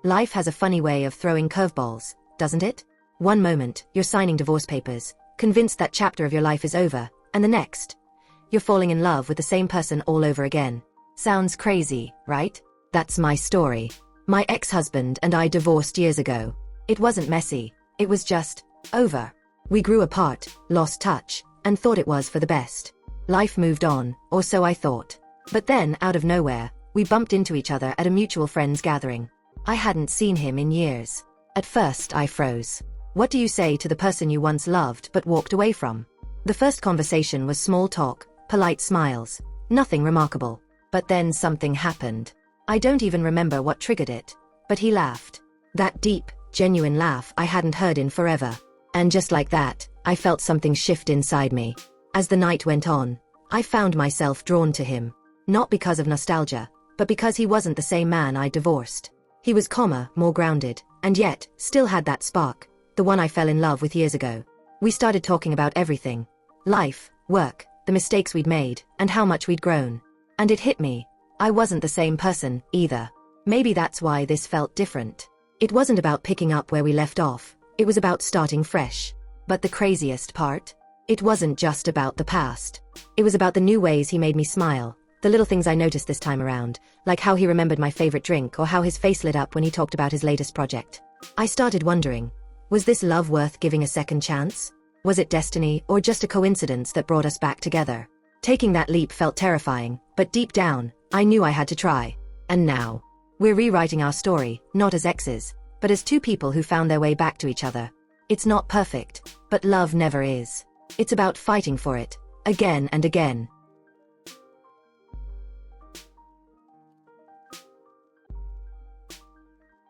Life has a funny way of throwing curveballs, doesn't it? One moment, you're signing divorce papers, convinced that chapter of your life is over, and the next, you're falling in love with the same person all over again. Sounds crazy, right? That's my story. My ex-husband and I divorced years ago. It wasn't messy, it was just over. We grew apart, lost touch, and thought it was for the best. Life moved on, or so I thought. But then, out of nowhere, we bumped into each other at a mutual friends gathering. I hadn't seen him in years. At first I froze. What do you say to the person you once loved but walked away from? The first conversation was small talk, polite smiles, nothing remarkable. But then something happened. I don't even remember what triggered it. But he laughed. That deep, genuine laugh I hadn't heard in forever. And just like that, I felt something shift inside me. As the night went on, I found myself drawn to him. Not because of nostalgia, but because he wasn't the same man I divorced. He was calmer, more grounded, and yet, still had that spark, the one I fell in love with years ago. We started talking about everything. Life, work, the mistakes we'd made, and how much we'd grown. And it hit me. I wasn't the same person, either. Maybe that's why this felt different. It wasn't about picking up where we left off. It was about starting fresh. But the craziest part? It wasn't just about the past. It was about the new ways he made me smile. The little things I noticed this time around, like how he remembered my favorite drink or how his face lit up when he talked about his latest project. I started wondering, was this love worth giving a second chance? Was it destiny or just a coincidence that brought us back together? Taking that leap felt terrifying, but deep down, I knew I had to try. And now, we're rewriting our story, not as exes, but as two people who found their way back to each other. It's not perfect, but love never is. It's about fighting for it, again and again.